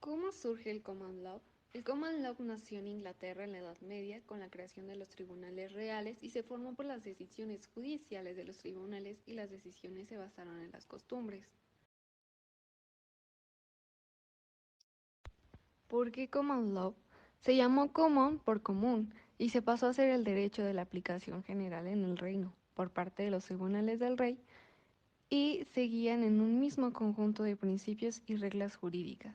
¿Cómo surge el Common Law? El Common Law nació en Inglaterra en la Edad Media con la creación de los tribunales reales y se formó por las decisiones judiciales de los tribunales y las decisiones se basaron en las costumbres. ¿Por qué Common Law? Se llamó Common por común y se pasó a ser el derecho de la aplicación general en el reino por parte de los tribunales del rey y seguían en un mismo conjunto de principios y reglas jurídicas.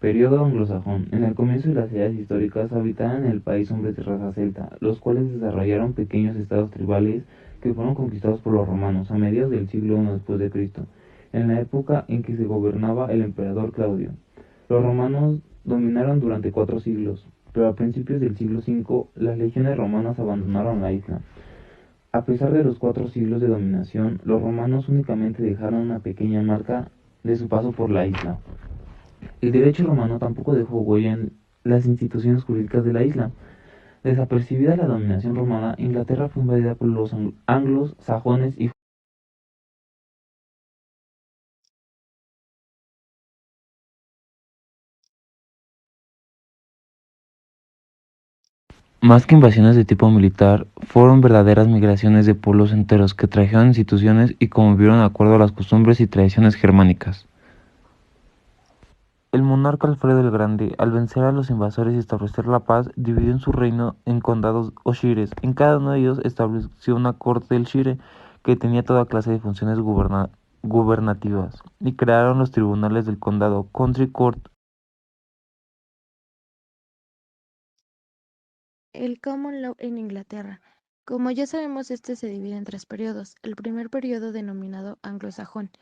Periodo anglosajón. En el comienzo de las edades históricas habitaban en el país hombres de raza celta, los cuales desarrollaron pequeños estados tribales que fueron conquistados por los romanos a mediados del siglo I después de Cristo, en la época en que se gobernaba el emperador Claudio. Los romanos dominaron durante 4 siglos, pero a principios del siglo V las legiones romanas abandonaron la isla. A pesar de los 4 siglos de dominación, los romanos únicamente dejaron una pequeña marca de su paso por la isla. El derecho romano tampoco dejó huella en las instituciones jurídicas de la isla. Desapercibida la dominación romana, Inglaterra fue invadida por los anglos, sajones y más que invasiones de tipo militar, fueron verdaderas migraciones de pueblos enteros que trajeron instituciones y convivieron de acuerdo a las costumbres y tradiciones germánicas. El monarca Alfredo el Grande, al vencer a los invasores y establecer la paz, dividió en su reino en condados o shires. En cada uno de ellos estableció una corte del shire que tenía toda clase de funciones gubernativas, y crearon los tribunales del condado, Country Court. El Common Law en Inglaterra. Como ya sabemos, este se divide en tres periodos. El primer periodo denominado anglosajón,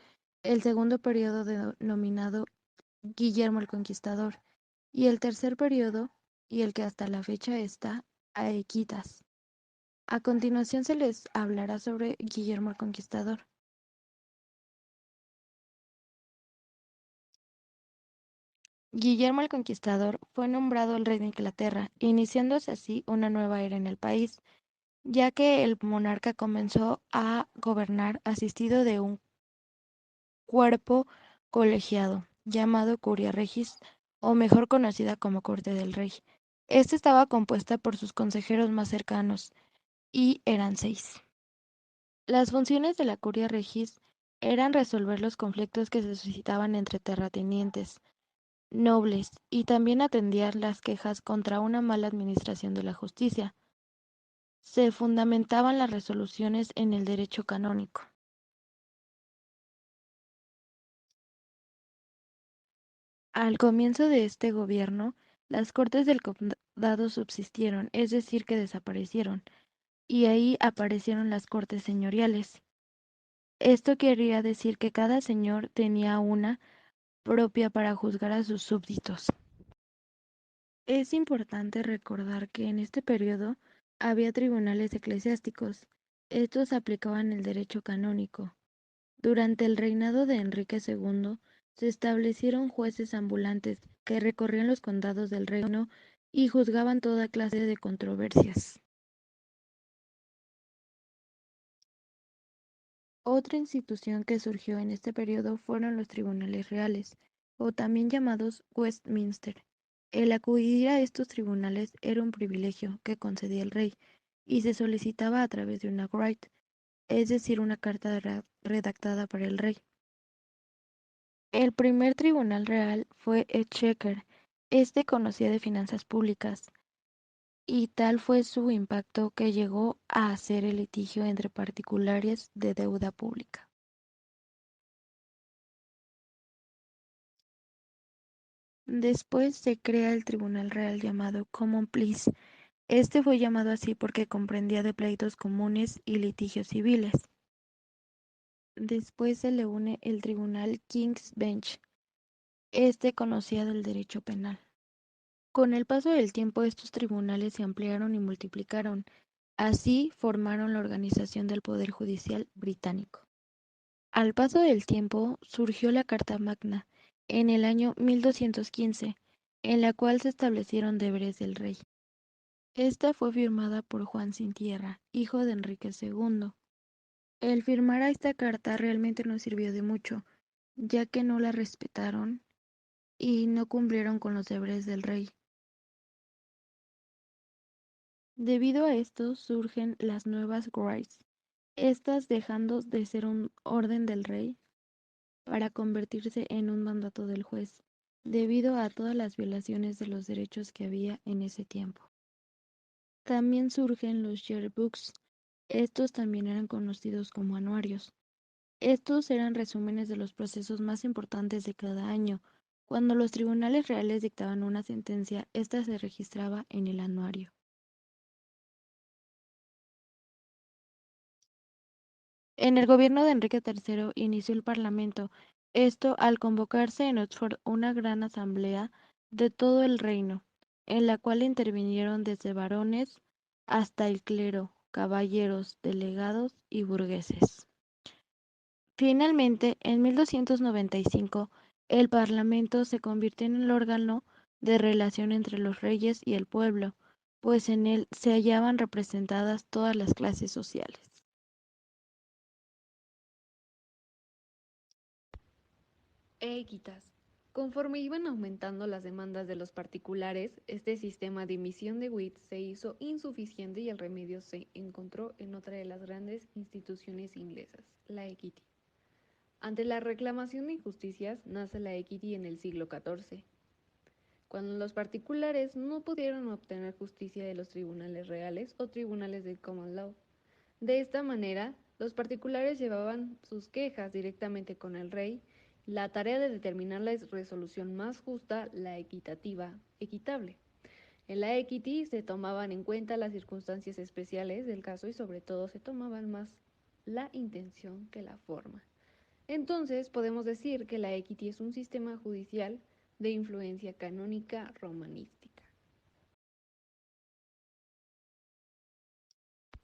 el segundo periodo denominado Guillermo el Conquistador y el tercer periodo, y el que hasta la fecha está, Aequitas. A continuación se les hablará sobre Guillermo el Conquistador. Guillermo el Conquistador fue nombrado el rey de Inglaterra, iniciándose así una nueva era en el país, ya que el monarca comenzó a gobernar asistido de un cuerpo colegiado llamado Curia Regis, o mejor conocida como Corte del Rey. Esta estaba compuesta por sus consejeros más cercanos, y eran 6. Las funciones de la Curia Regis eran resolver los conflictos que se suscitaban entre terratenientes, nobles, y también atendían las quejas contra una mala administración de la justicia. Se fundamentaban las resoluciones en el derecho canónico. Al comienzo de este gobierno, las cortes del condado subsistieron, es decir, que desaparecieron, y ahí aparecieron las cortes señoriales. Esto quería decir que cada señor tenía una propia para juzgar a sus súbditos. Es importante recordar que en este periodo había tribunales eclesiásticos. Estos aplicaban el derecho canónico. Durante el reinado de Enrique II se establecieron jueces ambulantes que recorrían los condados del reino y juzgaban toda clase de controversias. Otra institución que surgió en este periodo fueron los tribunales reales, o también llamados Westminster. El acudir a estos tribunales era un privilegio que concedía el rey y se solicitaba a través de una writ, es decir, una carta redactada para el rey. El primer tribunal real fue Exchequer. Este conocía de finanzas públicas, y tal fue su impacto que llegó a hacer el litigio entre particulares de deuda pública. Después se crea el tribunal real llamado Common Pleas. Este fue llamado así porque comprendía de pleitos comunes y litigios civiles. Después se le une el tribunal King's Bench. Este conocía del derecho penal. Con el paso del tiempo, estos tribunales se ampliaron y multiplicaron. Así formaron la organización del Poder Judicial británico. Al paso del tiempo surgió la Carta Magna en el año 1215, en la cual se establecieron deberes del rey. Esta fue firmada por Juan Sin Tierra, hijo de Enrique II. El firmar a esta carta realmente no sirvió de mucho, ya que no la respetaron y no cumplieron con los deberes del rey. Debido a esto surgen las nuevas Grays, estas dejando de ser un orden del rey para convertirse en un mandato del juez, debido a todas las violaciones de los derechos que había en ese tiempo. También surgen los yearbooks, estos también eran conocidos como anuarios. Estos eran resúmenes de los procesos más importantes de cada año. Cuando los tribunales reales dictaban una sentencia, esta se registraba en el anuario. En el gobierno de Enrique III inició el Parlamento, esto al convocarse en Oxford una gran asamblea de todo el reino, en la cual intervinieron desde varones hasta el clero, caballeros, delegados y burgueses. Finalmente, en 1295, el Parlamento se convirtió en el órgano de relación entre los reyes y el pueblo, pues en él se hallaban representadas todas las clases sociales. Equitas. Conforme iban aumentando las demandas de los particulares, este sistema de emisión de WIT se hizo insuficiente y el remedio se encontró en otra de las grandes instituciones inglesas, la Equity. Ante la reclamación de injusticias nace la Equity en el siglo XIV, cuando los particulares no pudieron obtener justicia de los tribunales reales o tribunales del common law. De esta manera, los particulares llevaban sus quejas directamente con el rey. La tarea de determinar la resolución más justa, la equitativa, equitable. En la equity se tomaban en cuenta las circunstancias especiales del caso y sobre todo se tomaban más la intención que la forma. Entonces podemos decir que la equity es un sistema judicial de influencia canónica romanística.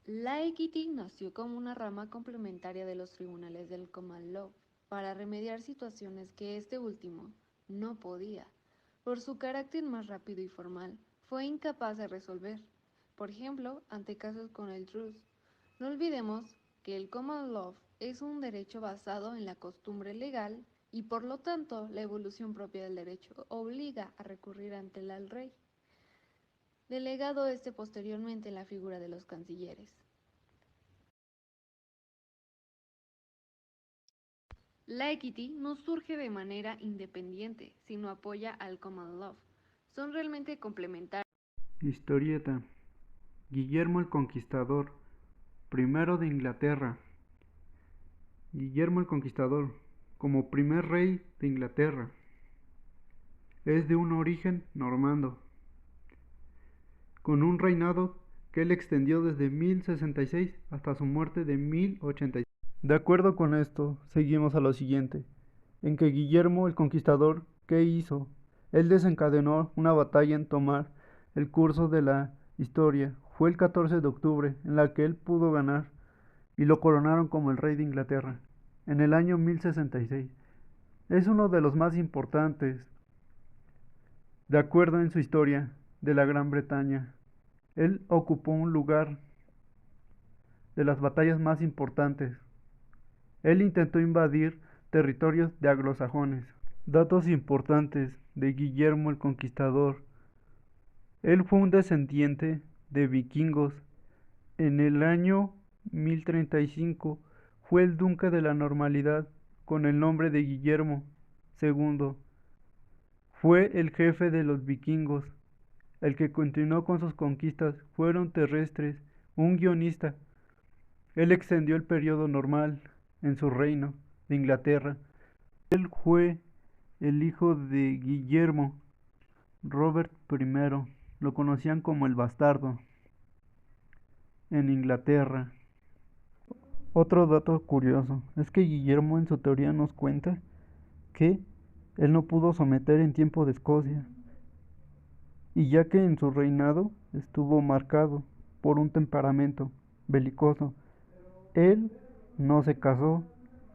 La equity nació como una rama complementaria de los tribunales del common law para remediar situaciones que este último no podía. Por su carácter más rápido y formal, fue incapaz de resolver, por ejemplo, ante casos con el trust. No olvidemos que el common law es un derecho basado en la costumbre legal y por lo tanto la evolución propia del derecho obliga a recurrir ante el rey, delegado este posteriormente en la figura de los cancilleres. La equity no surge de manera independiente, sino apoya al common law. Son realmente complementarios. Historieta. Guillermo el Conquistador, primero de Inglaterra. Guillermo el Conquistador, como primer rey de Inglaterra, es de un origen normando, con un reinado que él extendió desde 1066 hasta su muerte de 1086. De acuerdo con esto, seguimos a lo siguiente, en que Guillermo el Conquistador, ¿qué hizo? Él desencadenó una batalla en tomar el curso de la historia. Fue el 14 de octubre en la que él pudo ganar y lo coronaron como el rey de Inglaterra en el año 1066. Es uno de los más importantes, de acuerdo en su historia, de la Gran Bretaña. Él ocupó un lugar de las batallas más importantes. Él intentó invadir territorios de anglosajones. Datos importantes de Guillermo el Conquistador. Él fue un descendiente de vikingos. En el año 1035 fue el duque de la Normalidad con el nombre de Guillermo II. Fue el jefe de los vikingos. El que continuó con sus conquistas fueron terrestres, un guionista. Él extendió el periodo normal en su reino de Inglaterra. Él fue el hijo de Guillermo, Robert I. Lo conocían como el bastardo en Inglaterra. Otro dato curioso es que Guillermo en su teoría nos cuenta que él no pudo someter en tiempo de Escocia, y ya que en su reinado estuvo marcado por un temperamento belicoso, él no se casó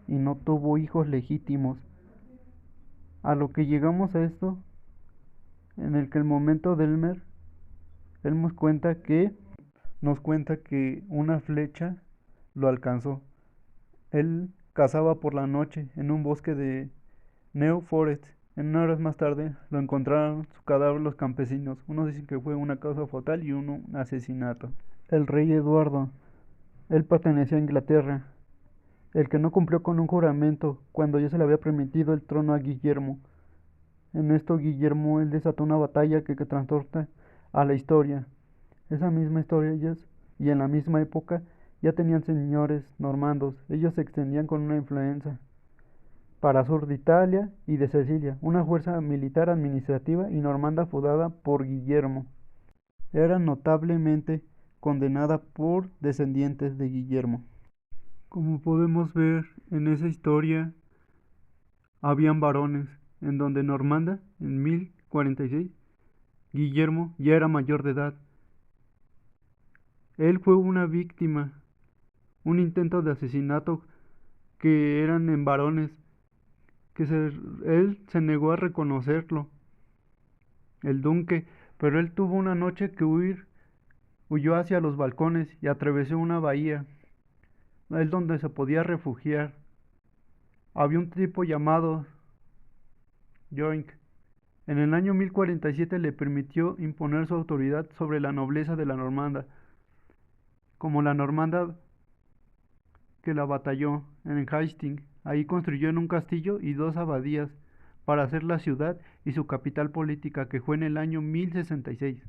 y no tuvo hijos legítimos. A lo que llegamos a esto, en el que el momento de Elmer, Él nos cuenta que una flecha lo alcanzó. Él cazaba por la noche en un bosque de New Forest. En horas más tarde lo encontraron su cadáver los campesinos. Unos dicen que fue una causa fatal y uno un asesinato. El rey Eduardo, él pertenecía a Inglaterra, el que no cumplió con un juramento cuando ya se le había permitido el trono a Guillermo. En esto Guillermo él desató una batalla que transporta a la historia. Esa misma historia y en la misma época ya tenían señores normandos. Ellos se extendían con una influencia para sur de Italia y de Sicilia, una fuerza militar administrativa y normanda fundada por Guillermo. Era notablemente condenada por descendientes de Guillermo. Como podemos ver en esa historia, habían varones, en donde Normanda, en 1046, Guillermo ya era mayor de edad. Él fue una víctima, un intento de asesinato que eran en varones, él se negó a reconocerlo, el duque, pero él tuvo una noche que huyó hacia los balcones y atravesó una bahía, es donde se podía refugiar. Había un tipo llamado Joink. En el año 1047 le permitió imponer su autoridad sobre la nobleza de la Normanda, como la Normanda que la batalló en Hastings. Ahí construyó en un castillo y dos abadías para hacer la ciudad y su capital política, que fue en el año 1066.